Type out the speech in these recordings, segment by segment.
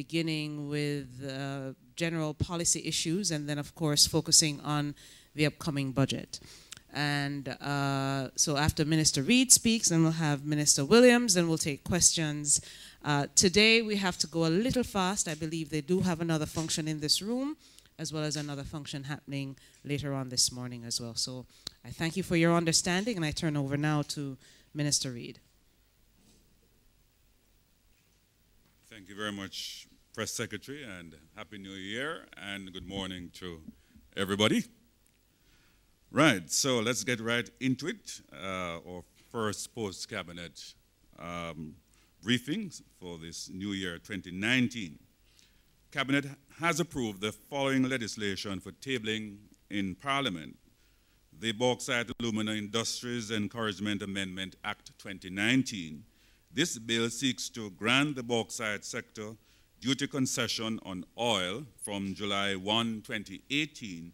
beginning with general policy issues and then, of course, focusing on the upcoming budget. And so after Minister Reid speaks, then we'll have Minister Williams, and we'll take questions. Today, we have to go a little fast. I believe they do have another function in this room, as well as another function happening later on this morning as well. So I thank you for your understanding, and I turn over now to Minister Reid. Thank you very much, Press Secretary, and Happy New Year, and good morning to everybody. Right, so let's get right into it. Our first post-cabinet briefings for this new year 2019. Cabinet has approved the following legislation for tabling in Parliament: the Bauxite Alumina Industries Encouragement Amendment Act 2019. This bill seeks to grant the bauxite sector duty concession on oil from July 1, 2018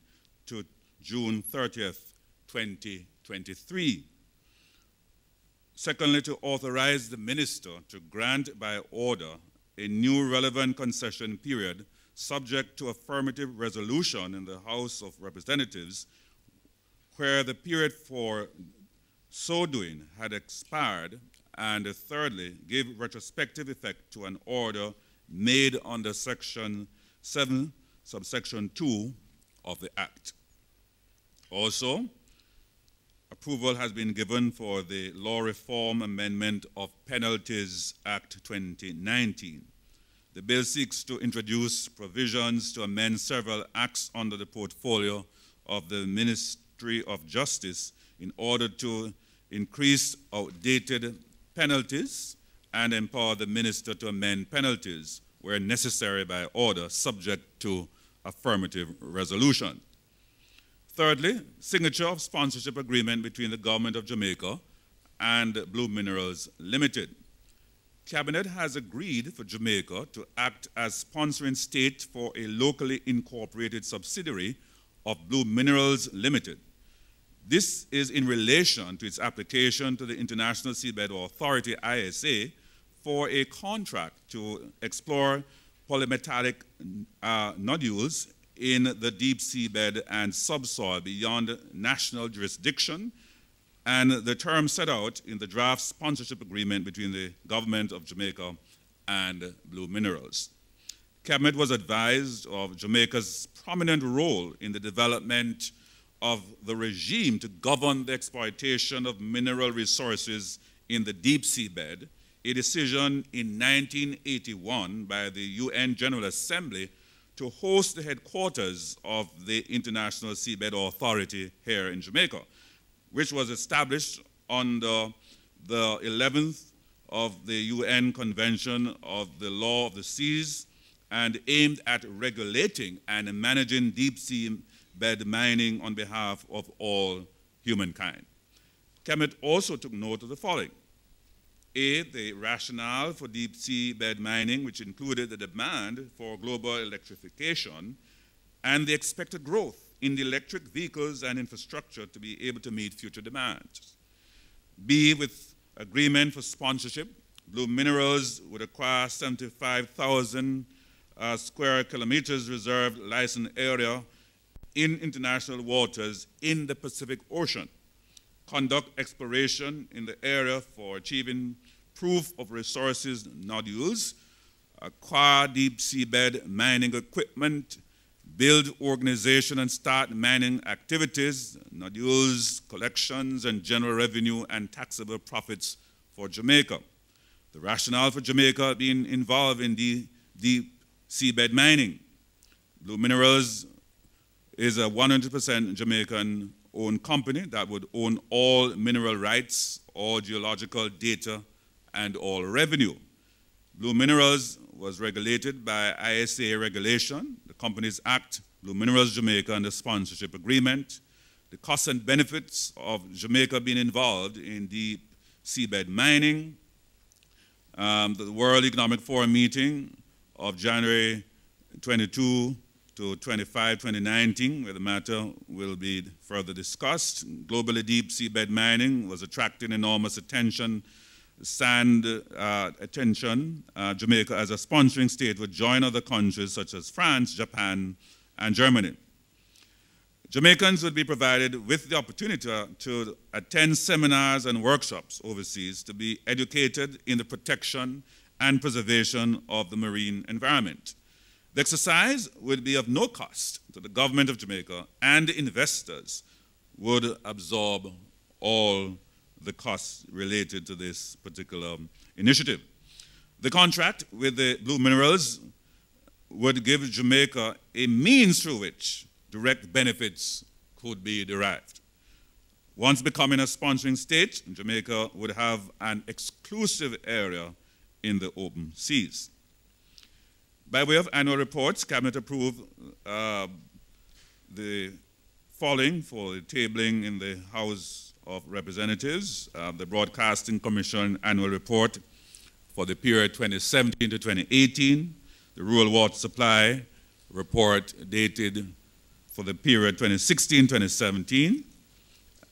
to June 30th, 2023. Secondly, to authorize the minister to grant by order a new relevant concession period subject to affirmative resolution in the House of Representatives where the period for so doing had expired, and thirdly, give retrospective effect to an order made under Section 7, subsection 2 of the Act. Also, approval has been given for the Law Reform Amendment of Penalties Act 2019. The bill seeks to introduce provisions to amend several acts under the portfolio of the Ministry of Justice in order to increase outdated penalties and empower the minister to amend penalties where necessary by order, subject to affirmative resolution. Thirdly, signature of sponsorship agreement between the Government of Jamaica and Blue Minerals Limited. Cabinet has agreed for Jamaica to act as sponsoring state for a locally incorporated subsidiary of Blue Minerals Limited. This is in relation to its application to the International Seabed Authority, ISA, for a contract to explore polymetallic nodules in the deep seabed and subsoil beyond national jurisdiction, and the terms set out in the draft sponsorship agreement between the Government of Jamaica and Blue Minerals. Cabinet was advised of Jamaica's prominent role in the development of the regime to govern the exploitation of mineral resources in the deep seabed, a decision in 1981 by the UN General Assembly to host the headquarters of the International Seabed Authority here in Jamaica, which was established under the 11th of the UN Convention of the Law of the Seas and aimed at regulating and managing deep seabed mining on behalf of all humankind. Cabinet also took note of the following: A, the rationale for deep seabed mining, which included the demand for global electrification and the expected growth in the electric vehicles and infrastructure to be able to meet future demands. B, with agreement for sponsorship, Blue Minerals would acquire 75,000 square kilometers reserved license area in international waters in the Pacific Ocean, conduct exploration in the area for achieving proof of resources nodules, acquire deep seabed mining equipment, build organization and start mining activities, nodules, collections, and general revenue and taxable profits for Jamaica. The rationale for Jamaica being involved in the deep seabed mining: Blue Minerals is a 100% Jamaican-owned company that would own all mineral rights, all geological data, and all revenue. Blue Minerals was regulated by ISA regulation, the Companies Act, Blue Minerals Jamaica, and the sponsorship agreement. The costs and benefits of Jamaica being involved in deep seabed mining. The World Economic Forum meeting of January 22 to 25, 2019, where the matter will be further discussed. Globally, deep seabed mining was attracting enormous attention attention, Jamaica as a sponsoring state would join other countries such as France, Japan, and Germany. Jamaicans would be provided with the opportunity to attend seminars and workshops overseas to be educated in the protection and preservation of the marine environment. The exercise would be of no cost to the government of Jamaica, and investors would absorb all the costs related to this particular initiative. The contract with the Blue Minerals would give Jamaica a means through which direct benefits could be derived. Once becoming a sponsoring state, Jamaica would have an exclusive area in the open seas. By way of annual reports, Cabinet approved the following for the tabling in the House of Representatives: the Broadcasting Commission annual report for the period 2017 to 2018, the Rural Water Supply report dated for the period 2016-2017,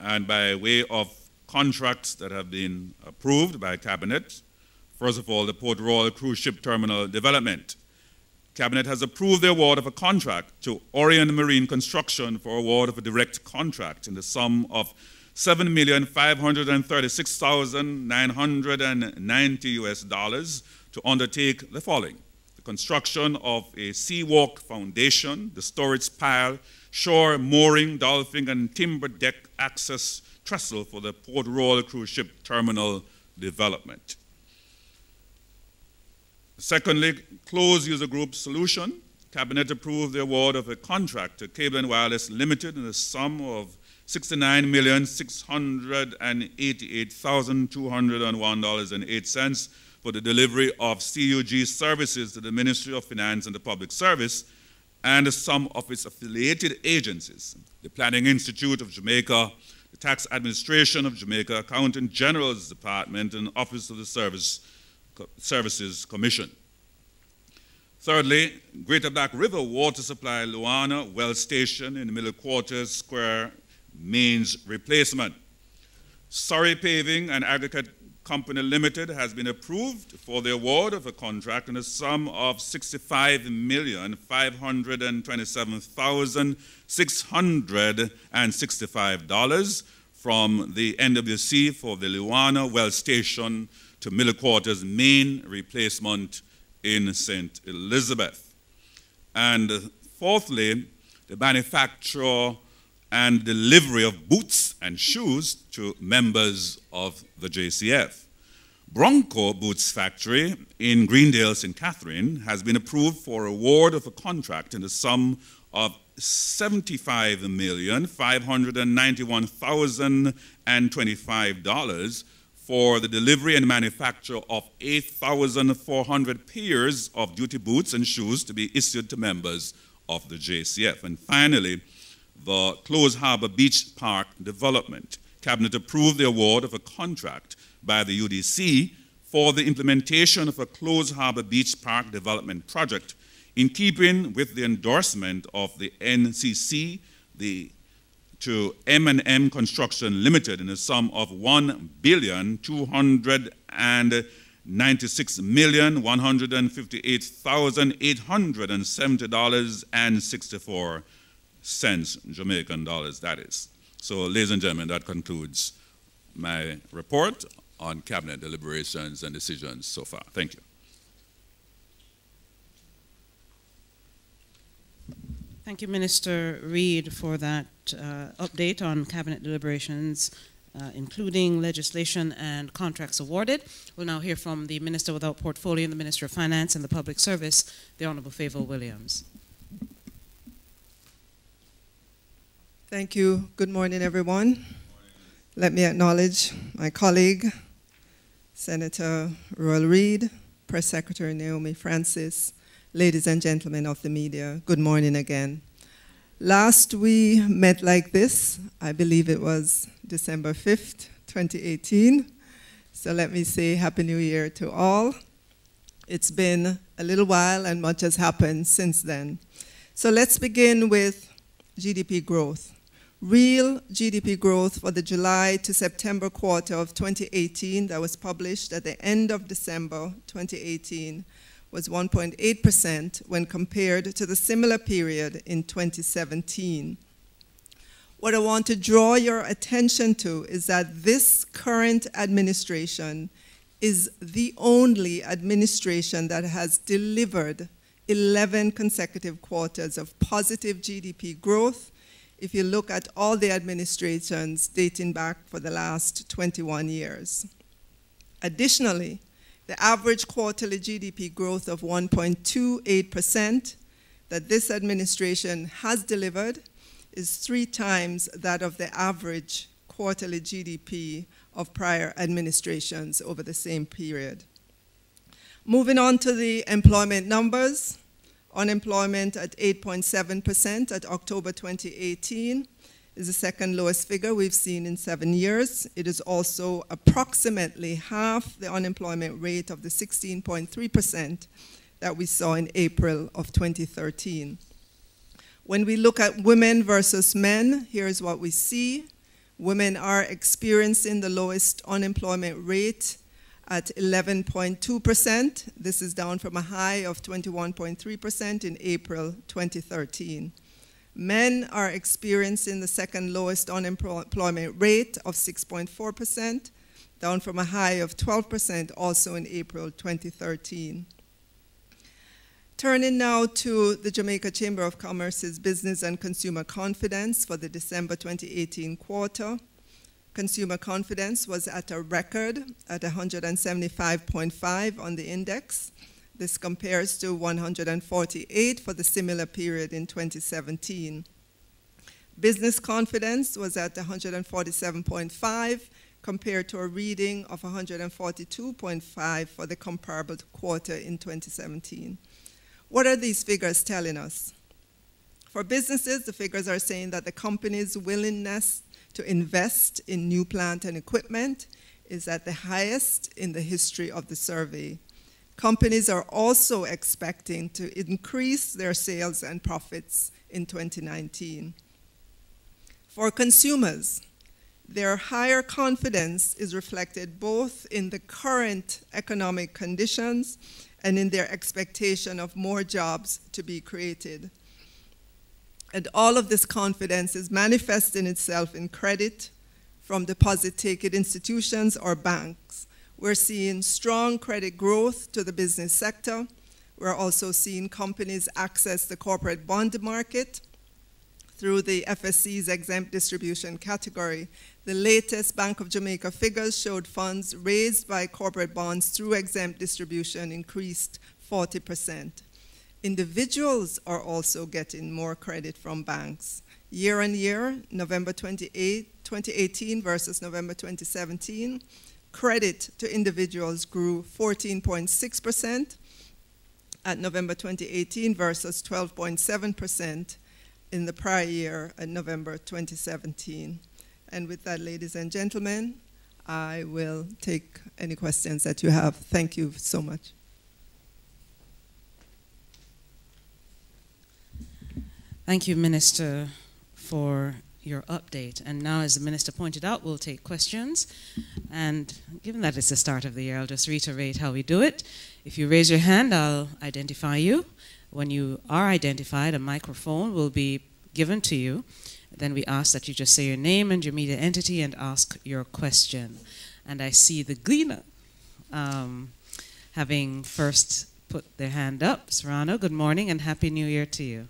and by way of contracts that have been approved by Cabinet. First of all, the Port Royal Cruise Ship Terminal Development. Cabinet has approved the award of a contract to Orient Marine Construction for award of a direct contract in the sum of $7,536,990 to undertake the following: the construction of a seawalk foundation, the storage pile, shore mooring, dolphin, and timber deck access trestle for the Port Royal Cruise Ship Terminal Development. Secondly, closed user group solution. Cabinet approved the award of a contract to Cable and Wireless Limited in the sum of $69,688,201.08 for the delivery of CUG services to the Ministry of Finance and the Public Service and some of its affiliated agencies: the Planning Institute of Jamaica, the Tax Administration of Jamaica, Accountant General's Department, and Office of the Services Commission. Thirdly, Greater Black River Water Supply Luana Well Station in the Middle Quarters Square mains replacement. Surrey Paving and Aggregate Company Limited has been approved for the award of a contract in the sum of $65,527,665 from the NWC for the Luana Well Station to Middle Quarters main replacement in St. Elizabeth. And fourthly, the manufacture and delivery of boots and shoes to members of the JCF. Bronco Boots Factory in Greendale, St. Catherine has been approved for award of a contract in the sum of $75,591,025 for the delivery and manufacture of 8,400 pairs of duty boots and shoes to be issued to members of the JCF. And finally, the Closed Harbor Beach Park Development. Cabinet approved the award of a contract by the UDC for the implementation of a Closed Harbor Beach Park Development project in keeping with the endorsement of the NCC to M&M Construction Limited in a sum of $1,296,158,870.64 Jamaican dollars, that is. So, ladies and gentlemen, that concludes my report on Cabinet deliberations and decisions so far. Thank you. Thank you, Minister Reid, for that update on Cabinet deliberations, including legislation and contracts awarded. We'll now hear from the Minister without portfolio and the Minister of Finance and the Public Service, the Honorable Favour Williams. Thank you. Good morning, everyone. Good morning. Let me acknowledge my colleague, Senator Royal Reid, Press Secretary Naomi Francis, ladies and gentlemen of the media, good morning again. Last we met like this, I believe it was December 5th, 2018. So let me say Happy New Year to all. It's been a little while and much has happened since then. So let's begin with GDP growth. Real GDP growth for the July to September quarter of 2018 that was published at the end of December 2018 was 1.8% when compared to the similar period in 2017. What I want to draw your attention to is that this current administration is the only administration that has delivered 11 consecutive quarters of positive GDP growth if you look at all the administrations dating back for the last 21 years. Additionally, the average quarterly GDP growth of 1.28% that this administration has delivered is 3 times that of the average quarterly GDP of prior administrations over the same period. Moving on to the employment numbers, unemployment at 8.7% at October 2018 is the second lowest figure we've seen in 7 years. It is also approximately half the unemployment rate of the 16.3% that we saw in April of 2013. When we look at women versus men, here's what we see. Women are experiencing the lowest unemployment rate at 11.2%. This is down from a high of 21.3% in April 2013. Men are experiencing the second lowest unemployment rate of 6.4%, down from a high of 12% also in April 2013. Turning now to the Jamaica Chamber of Commerce's Business and Consumer Confidence for the December 2018 quarter. Consumer confidence was at a record at 175.5 on the index. This compares to 148 for the similar period in 2017. Business confidence was at 147.5 compared to a reading of 142.5 for the comparable quarter in 2017. What are these figures telling us? For businesses, the figures are saying that the company's willingness to invest in new plant and equipment is at the highest in the history of the survey. Companies are also expecting to increase their sales and profits in 2019. For consumers, their higher confidence is reflected both in the current economic conditions and in their expectation of more jobs to be created. And all of this confidence is manifesting itself in credit from deposit-taking institutions or banks. We're seeing strong credit growth to the business sector. We're also seeing companies access the corporate bond market through the FSC's exempt distribution category. The latest Bank of Jamaica figures showed funds raised by corporate bonds through exempt distribution increased 40%. Individuals are also getting more credit from banks. Year on year, November 2018 versus November 2017, credit to individuals grew 14.6% at November 2018 versus 12.7% in the prior year at November 2017. And with that, ladies and gentlemen, I will take any questions that you have. Thank you so much. Thank you, Minister, for your update. And now, as the Minister pointed out, we'll take questions. And given that it's the start of the year, I'll just reiterate how we do it. If you raise your hand, I'll identify you. When you are identified, a microphone will be given to you. Then we ask that you just say your name and your media entity and ask your question. And I see the Gleaner having first put their hand up. Serrano, good morning and Happy New Year to you.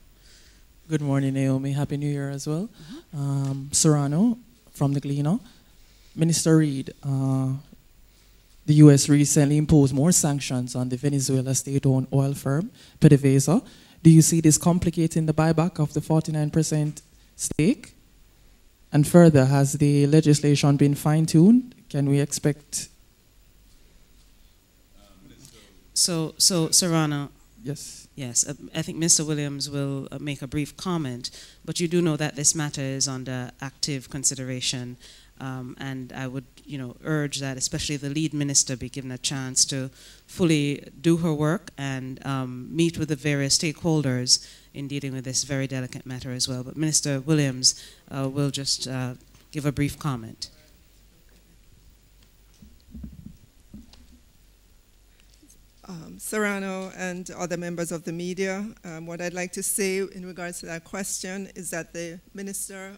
Good morning, Naomi. Happy New Year as well. Serrano from the Gleaner. Minister Reid, the U.S. recently imposed more sanctions on the Venezuela state-owned oil firm, PDVSA. Do you see this complicating the buyback of the 49% stake? And further, has the legislation been fine-tuned? Can we expect... So Serrano. Yes. Yes, I think Mr. Williams will make a brief comment, but you do know that this matter is under active consideration, and I would, urge that especially the lead minister be given a chance to fully do her work and meet with the various stakeholders in dealing with this very delicate matter as well. But Minister Williams will just give a brief comment. Serrano and other members of the media, what I'd like to say in regards to that question is that the Minister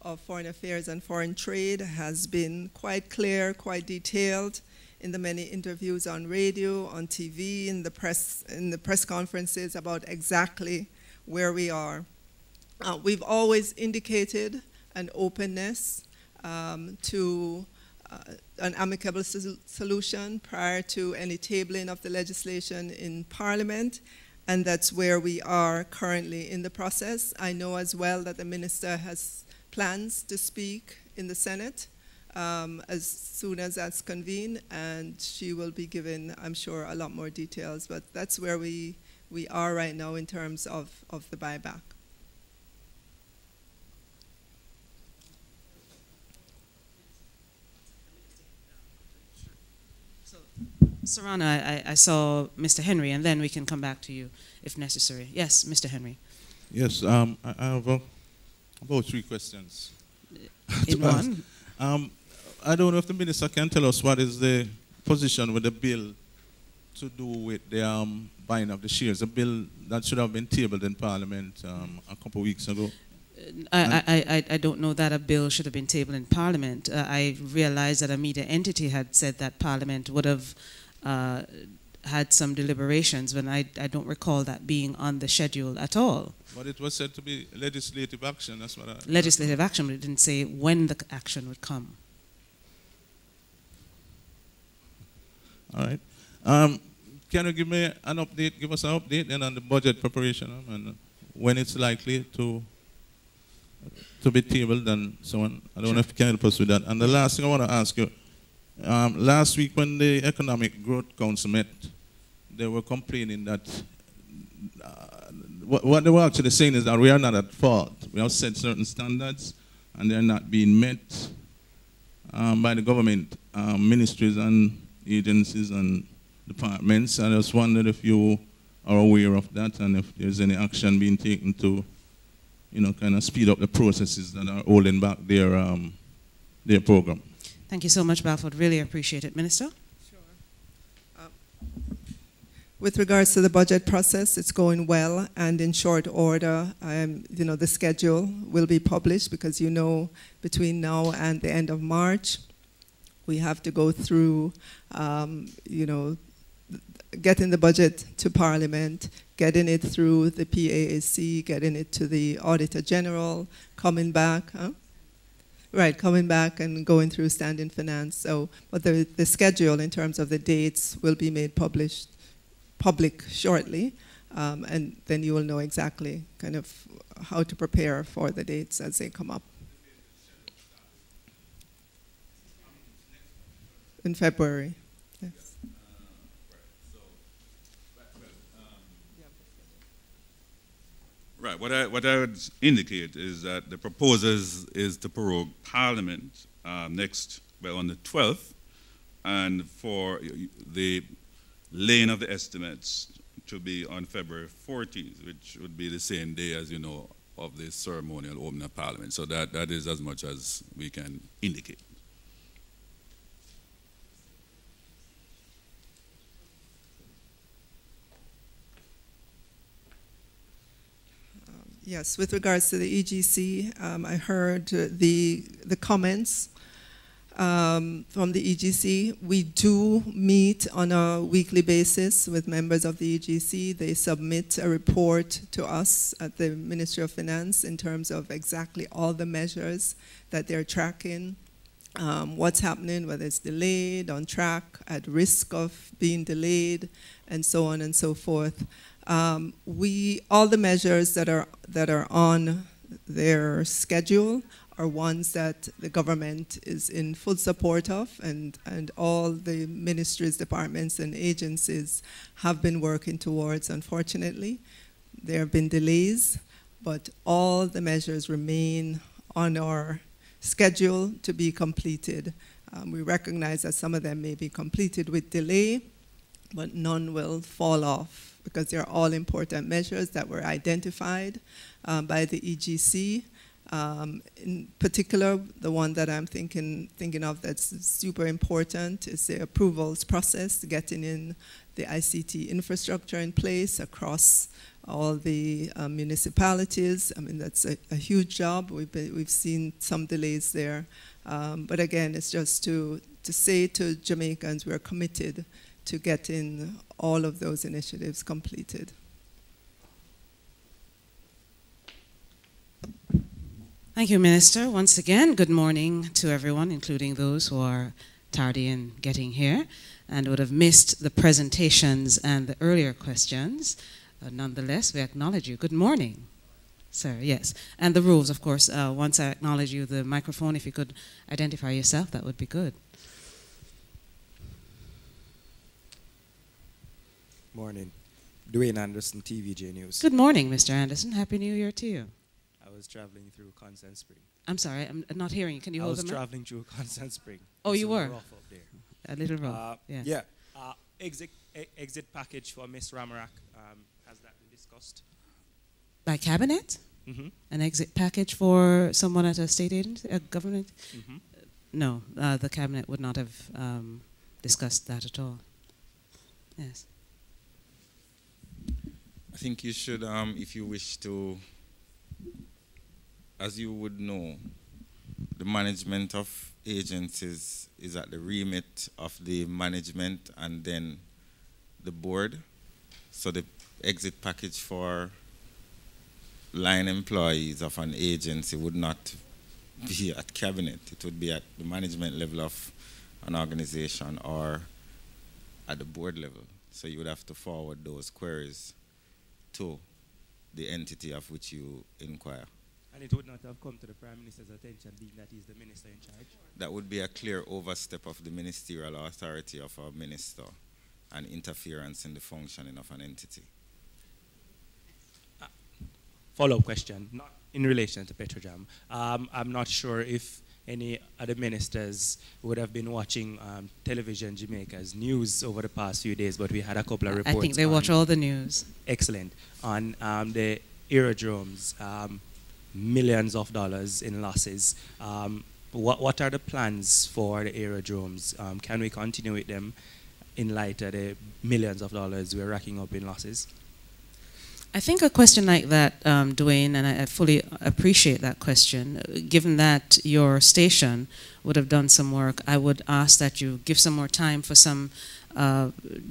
of Foreign Affairs and Foreign Trade has been quite clear, quite detailed in the many interviews on radio, on TV, in the press conferences about exactly where we are. We've always indicated an openness to an amicable solution prior to any tabling of the legislation in Parliament, and that's where we are currently in the process. I know as well that the Minister has plans to speak in the Senate as soon as that's convened, and she will be given, I'm sure, a lot more details, but that's where we are right now in terms of the buyback. Serrano, I saw Mr. Henry, and then we can come back to you if necessary. Yes, Mr. Henry. Yes, I have about 3 questions. In one? I don't know if the Minister can tell us what is the position with the bill to do with the buying of the shares, a bill that should have been tabled in Parliament a couple of weeks ago. I don't know that a bill should have been tabled in Parliament. I realized that a media entity had said that Parliament would have had some deliberations, when I don't recall that being on the schedule at all. But it was said to be legislative action, that's what I... Legislative action, but it didn't say when the action would come. All right. Can you give me an update, give us an update then on the budget preparation and when it's likely to be tabled and so on? I don't know if you can help us with that. And the last thing I want to ask you, last week when the Economic Growth Council met, they were complaining that what they were actually saying is that we are not at fault. We have set certain standards and they're not being met by the government, ministries and agencies and departments. I just wondered if you are aware of that and if there's any action being taken to, you know, kind of speed up the processes that are holding back their program. Thank you so much, Balfour. Really appreciate it. Minister? Sure. With regards to the budget process, it's going well, and in short order, you know, the schedule will be published because, you know, between now and the end of March, we have to go through, you know, getting the budget to Parliament, getting it through the PAAC, getting it to the Auditor General, coming back, right, coming back and going through Standing Finance. So, but the schedule in terms of the dates will be made public shortly, and then you will know exactly kind of how to prepare for the dates as they come up. In February, yes. Right, what I would indicate is that the proposal is to prorogue Parliament on the 12th, and for the laying of the estimates to be on February 14th, which would be the same day as, you know, of the ceremonial opening of Parliament. So that is as much as we can indicate. Yes, with regards to the EGC, I heard the comments from the EGC. We do meet on a weekly basis with members of the EGC. They submit a report to us at the Ministry of Finance in terms of exactly all the measures that they're tracking, what's happening, whether it's delayed, on track, at risk of being delayed, and so on and so forth. All the measures that are on their schedule are ones that the government is in full support of, and all the ministries, departments, and agencies have been working towards. Unfortunately, there have been delays, but all the measures remain on our schedule to be completed. We recognize that some of them may be completed with delay, but none will fall off because they're all important measures that were identified by the EGC. In particular, the one that I'm thinking of that's super important is the approvals process, getting in the ICT infrastructure in place across all the municipalities. I mean, that's a huge job. We've seen some delays there. But again, it's just to say to Jamaicans, we're committed to getting all of those initiatives completed. Thank you, Minister. Once again, good morning to everyone, including those who are tardy in getting here and would have missed the presentations and the earlier questions. Nonetheless, we acknowledge you. Good morning, sir. Yes. And the rules, of course. Once I acknowledge you, the microphone, if you could identify yourself, that would be good. Morning. Dwayne Anderson, TVJ News. Good morning, Mr. Anderson. Happy New Year to you. I was traveling through Constant Spring. I'm sorry, I'm not hearing you. Can you hold them up? I was traveling through Constant Spring. Oh, it's you were? rough up there. A little rough, yeah. Yeah. Exit package for Miss Ramarak, has that been discussed? By cabinet? Mm-hmm. An exit package for someone at a state agency, a government? Mm-hmm. No, the cabinet would not have discussed that at all. Yes. I think you should, if you wish to, as you would know, the management of agencies is at the remit of the management and then the board. So the exit package for line employees of an agency would not be at cabinet. It would be at the management level of an organization or at the board level. So you would have to forward those queries to the entity of which you inquire. And it would not have come to the Prime Minister's attention, being that he's the minister in charge? That would be a clear overstep of the ministerial authority of our minister and interference in the functioning of an entity. Follow-up question, not in relation to Petrojam. I'm not sure if any other ministers would have been watching Television Jamaica's news over the past few days, but we had a couple of reports. I think they watch all the news. Excellent. On the aerodromes, millions of dollars in losses. What are the plans for the aerodromes? Can we continue with them in light of the millions of dollars we're racking up in losses? I think a question like that, Dwayne, and I fully appreciate that question, given that your station would have done some work, I would ask that you give some more time for some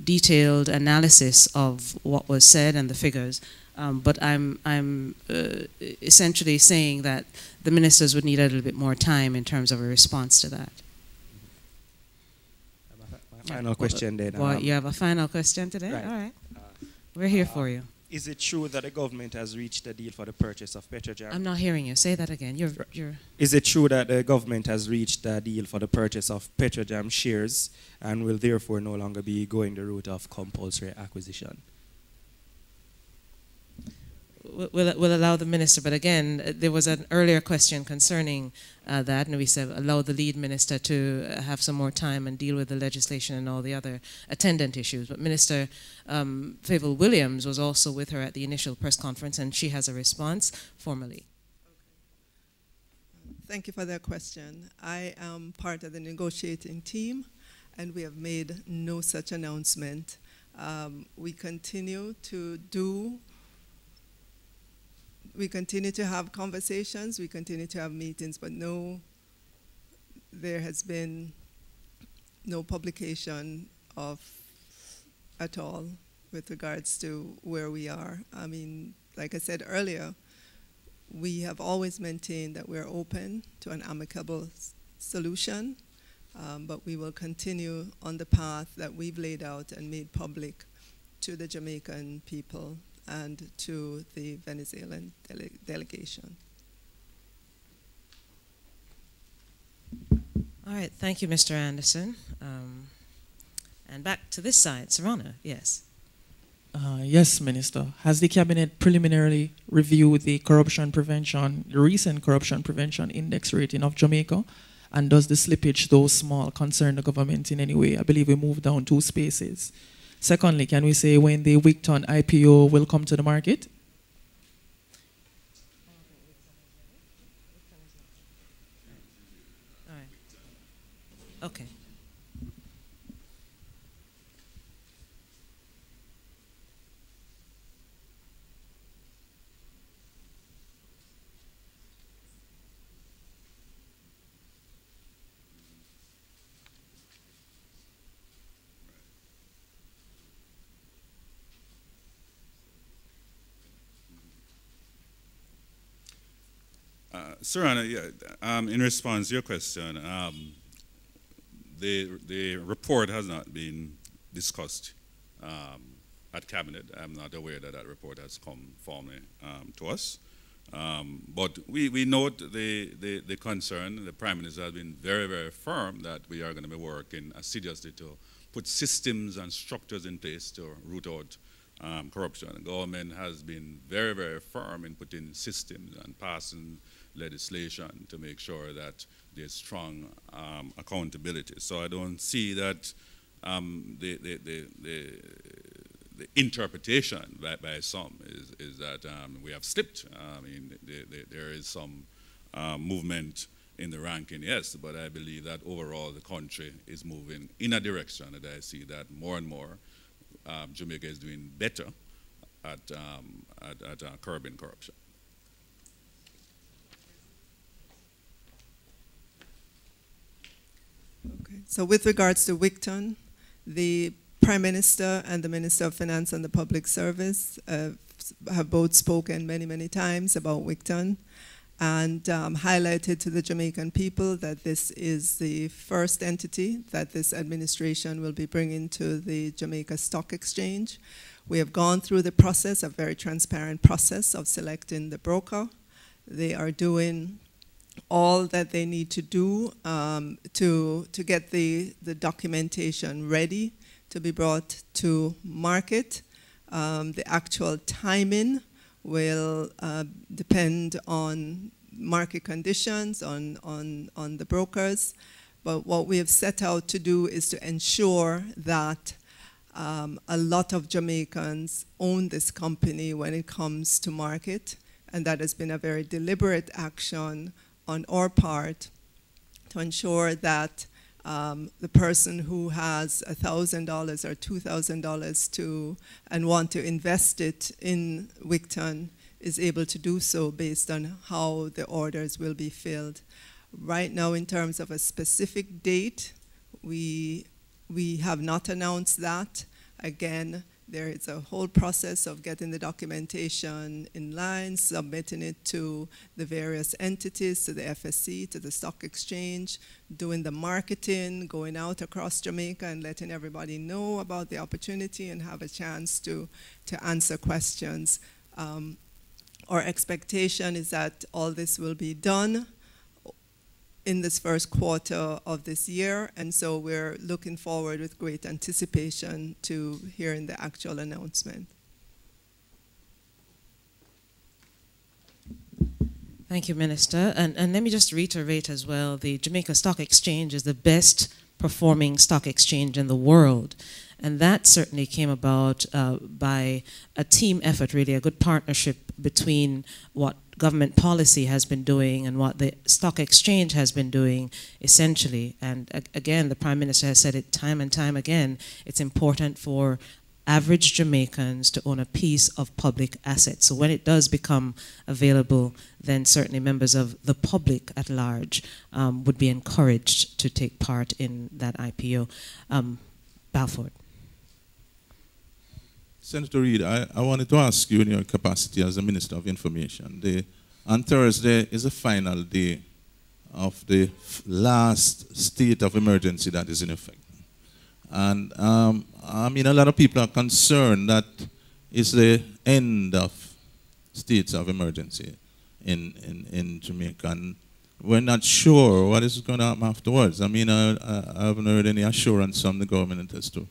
detailed analysis of what was said and the figures. But I'm essentially saying that the ministers would need a little bit more time in terms of a response to that. My final question then. Well, you have a final question today? Right. All right. We're here for you. Is it true that the government has reached a deal for the purchase of Petrojam? I'm not hearing you. Say that again. You're Is it true that the government has reached a deal for the purchase of Petrojam shares and will therefore no longer be going the route of compulsory acquisition? We'll allow the minister, but again, there was an earlier question concerning that, and we said allow the lead minister to have some more time and deal with the legislation and all the other attendant issues. But Minister Favour Williams was also with her at the initial press conference, and she has a response formally. Thank you for that question. I am part of the negotiating team, and we have made no such announcement. We continue to have conversations, we continue to have meetings, but no, there has been no publication of at all with regards to where we are. I mean, like I said earlier, we have always maintained that we're open to an amicable solution, but we will continue on the path that we've laid out and made public to the Jamaican people and to the Venezuelan delegation. All right, thank you, Mr. Anderson. And back to this side, Serrano, yes. Yes, Minister. Has the Cabinet preliminarily reviewed the recent corruption prevention index rating of Jamaica? And does the slippage, though small, concern the government in any way? I believe we moved down 2 spaces Secondly, can we say when the Wigton IPO will come to the market? All right. Okay. Serrano, yeah, in response to your question, the report has not been discussed at Cabinet. I'm not aware that that report has come formally to us. But we note the concern. The Prime Minister has been very, very firm that we are going to be working assiduously to put systems and structures in place to root out corruption. The government has been very, very firm in putting systems and passing legislation to make sure that there's strong accountability. So I don't see that the interpretation by some is that we have slipped. I mean, there is some movement in the ranking, yes, but I believe that overall the country is moving in a direction that I see that more and more Jamaica is doing better at curbing corruption. Okay. So with regards to Wigton, the Prime Minister and the Minister of Finance and the Public Service have both spoken many, many times about Wigton and highlighted to the Jamaican people that this is the first entity that this administration will be bringing to the Jamaica Stock Exchange. We have gone through the process, a very transparent process of selecting the broker. They are doing all that they need to do to get the documentation ready to be brought to market. The actual timing will depend on market conditions, on the brokers. But what we have set out to do is to ensure that a lot of Jamaicans own this company when it comes to market. And that has been a very deliberate action on our part to ensure that the person who has $1,000 or $2,000 and want to invest it in Wigton is able to do so based on how the orders will be filled. Right now, in terms of a specific date, we have not announced that. Again, there is a whole process of getting the documentation in line, submitting it to the various entities, to the FSC, to the stock exchange, doing the marketing, going out across Jamaica and letting everybody know about the opportunity and have a chance to answer questions. Our expectation is that all this will be done in this first quarter of this year, and so we're looking forward with great anticipation to hearing the actual announcement. Thank you, Minister. And let me just reiterate as well, the Jamaica Stock Exchange is the best performing stock exchange in the world. And that certainly came about by a team effort, really, a good partnership between what government policy has been doing and what the stock exchange has been doing, essentially. And again, the Prime Minister has said it time and time again, it's important for average Jamaicans to own a piece of public assets. So when it does become available, then certainly members of the public at large would be encouraged to take part in that IPO. Balfour. Senator Reid, I wanted to ask you in your capacity as the Minister of Information. On Thursday is the final day of the last state of emergency that is in effect. And I mean, a lot of people are concerned that it's the end of states of emergency in Jamaica. And we're not sure what is going to happen afterwards. I mean, I haven't heard any assurance from the government as to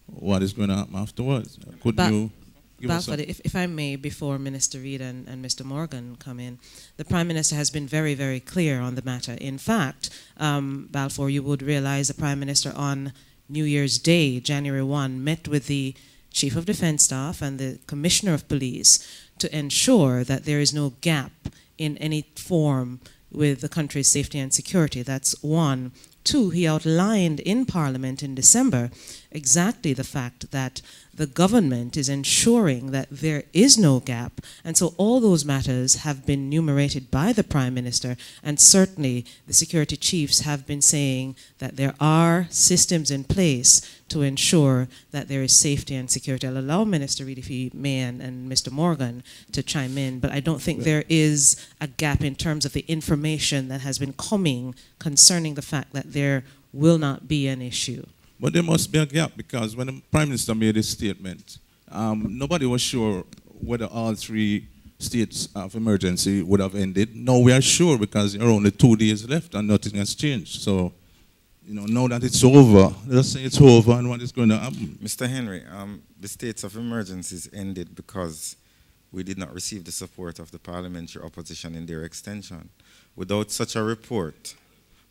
what is going to happen afterwards. Could you give us some? If I may, before Minister Reid and Mr. Morgan come in, the Prime Minister has been very, very clear on the matter. In fact, Balfour, you would realize the Prime Minister on New Year's Day, January 1, met with the Chief of Defense Staff and the Commissioner of Police to ensure that there is no gap in any form with the country's safety and security. That's one. Two, he outlined in Parliament in December exactly the fact that the government is ensuring that there is no gap. And so all those matters have been enumerated by the Prime Minister, and certainly the security chiefs have been saying that there are systems in place to ensure that there is safety and security. I'll allow Minister Reid, if he may, and Mr. Morgan to chime in, but I don't think there is a gap in terms of the information that has been coming concerning the fact that there will not be an issue. But there must be a gap, because when the Prime Minister made this statement, nobody was sure whether all 3 states of emergency would have ended. Now we are sure, because there are only 2 days left and nothing has changed. So, you know, now that it's over, let's say it's over and what is going to happen. Mr. Henry, the states of emergencies ended because we did not receive the support of the parliamentary opposition in their extension. Without such a report,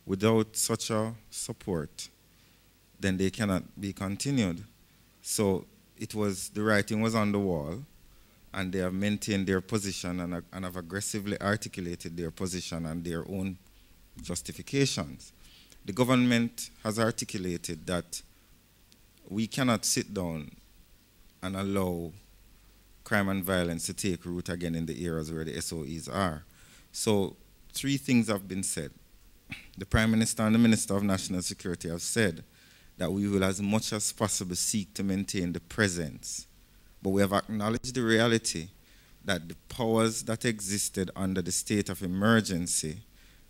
without such a support, then they cannot be continued. So it was, the writing was on the wall, and they have maintained their position and have aggressively articulated their position and their own justifications. The government has articulated that we cannot sit down and allow crime and violence to take root again in the areas where the SOEs are. So 3 things have been said. The Prime Minister and the Minister of National Security have said that we will as much as possible seek to maintain the presence. But we have acknowledged the reality that the powers that existed under the state of emergency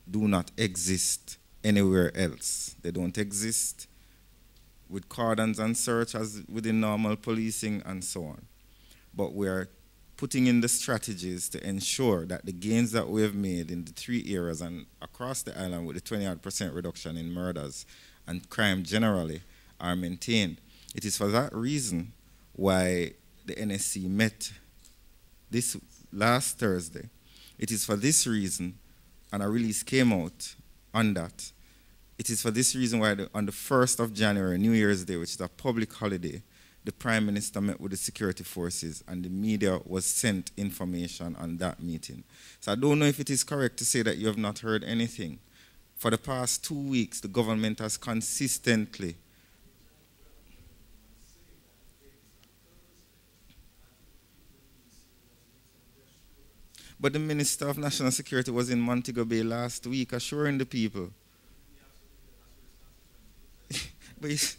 do not exist anywhere else. They don't exist with cordons and search as within normal policing and so on. But we are putting in the strategies to ensure that the gains that we have made in the 3 areas and across the island with the 20% reduction in murders and crime generally are maintained. It is for that reason why the NSC met this last Thursday. It is for this reason, and a release came out on that. It is for this reason why on the 1st of January, New Year's Day, which is a public holiday, the Prime Minister met with the security forces and the media was sent information on that meeting. So I don't know if it is correct to say that you have not heard anything. For the past 2 weeks, the government has consistently But the Minister of National Security was in Montego Bay last week assuring the people. But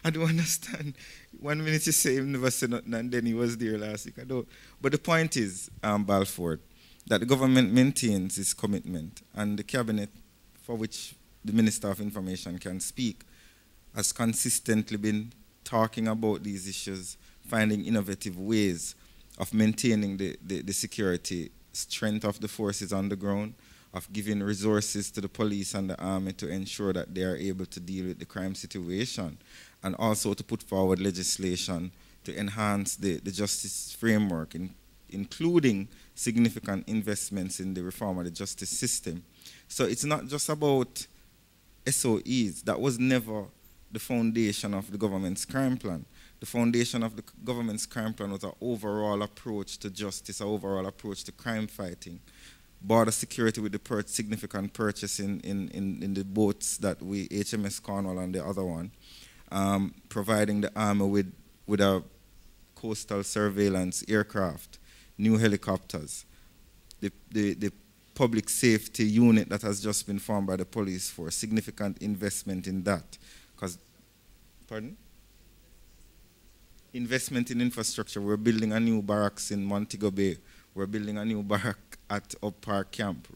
I don't understand. 1 minute you say he never said nothing and then he was there last week. I don't. But the point is, Balfour, that the government maintains its commitment, and the cabinet, for which the Minister of Information can speak, has consistently been talking about these issues, finding innovative ways of maintaining the security strength of the forces on the ground, of giving resources to the police and the army to ensure that they are able to deal with the crime situation, and also to put forward legislation to enhance the justice framework, including significant investments in the reform of the justice system. So it's not just about SOEs. That was never the foundation of the government's crime plan. The foundation of the government's crime plan was an overall approach to justice, an overall approach to crime fighting. Border security with the significant purchase in the boats that we, HMS Cornwall and the other one, providing the army with a coastal surveillance aircraft, new helicopters, the public safety unit that has just been formed by the police force, significant investment in that. Because, pardon? Investment in infrastructure. We're building a new barracks in Montego Bay. We're building a new barrack at Up Park Camp.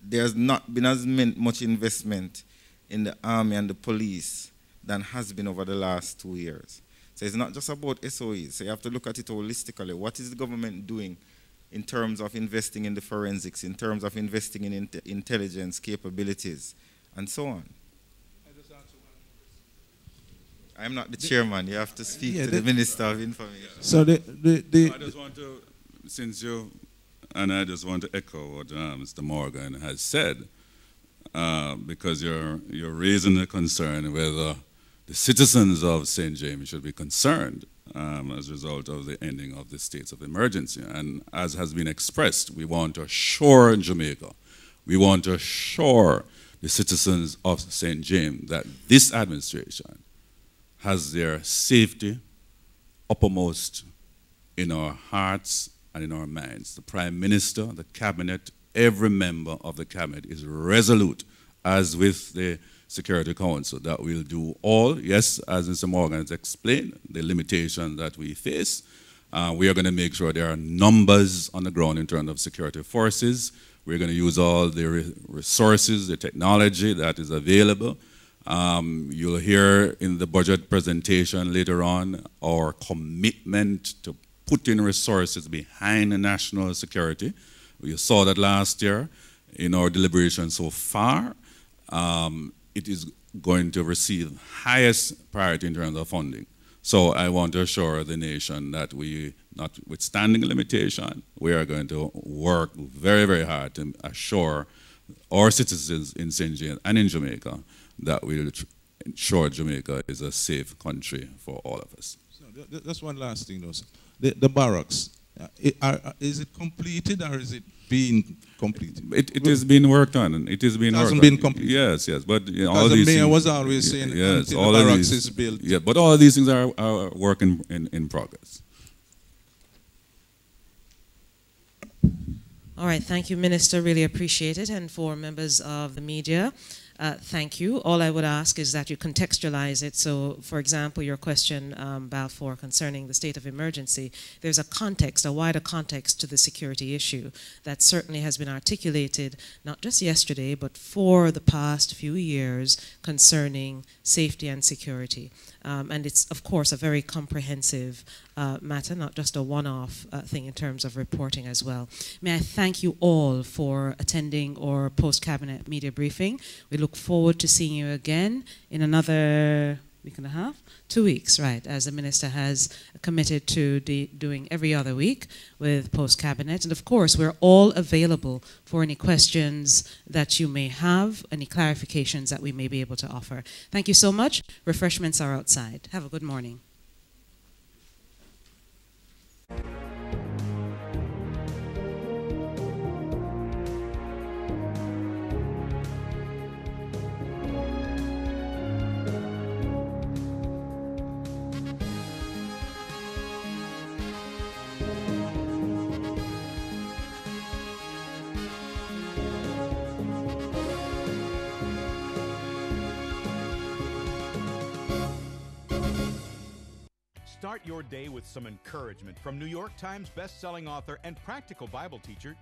There's not been as much investment in the army and the police than has been over the last 2 years. So it's not just about SOEs. So you have to look at it holistically. What is the government doing in terms of investing in the forensics, in terms of investing in intelligence capabilities, and so on? I'm not the chairman. You have to speak to the Minister of Information. So I just want to, I just want to echo what Mr. Morgan has said, because you're raising the concern whether the citizens of St. James should be concerned as a result of the ending of the states of emergency. And as has been expressed, we want to assure Jamaica, we want to assure the citizens of St. James that this administration has their safety uppermost in our hearts and in our minds. The Prime Minister, the Cabinet, every member of the Cabinet is resolute, as with the Security Council, that we'll do all, yes, as Mr. Morgan has explained, the limitation that we face. We are going to make sure there are numbers on the ground in terms of security forces. We're going to use all the resources, the technology that is available. You'll hear in the budget presentation later on our commitment to putting resources behind the national security. You saw that last year in our deliberations so far. It is going to receive highest priority in terms of funding. So I want to assure the nation that we, notwithstanding limitation, we are going to work very, very hard to assure our citizens in St. James and in Jamaica that we'll ensure Jamaica is a safe country for all of us. So that's one last thing, though. The barracks, is it completed or is it being completed? It is being worked on. It is being worked on. Been completed. Yes, yes. But you know, all these the mayor was always saying yes, all the barracks is built. Yeah, but all these things are work in progress. All right, thank you, Minister. Really appreciate it. And for members of the media, thank you. All I would ask is that you contextualize it. So, for example, your question, Balfour, concerning the state of emergency, there's a context, a wider context to the security issue that certainly has been articulated, not just yesterday, but for the past few years concerning safety and security. And it's, of course, a very comprehensive matter, not just a one-off thing in terms of reporting as well. May I thank you all for attending our post-cabinet media briefing. We look forward to seeing you again in another week and a half, 2 weeks, right, as the Minister has committed to doing every other week with post-cabinet. And of course, we're all available for any questions that you may have, any clarifications that we may be able to offer. Thank you so much. Refreshments are outside. Have a good morning. Start your day with some encouragement from New York Times best-selling author and practical Bible teacher,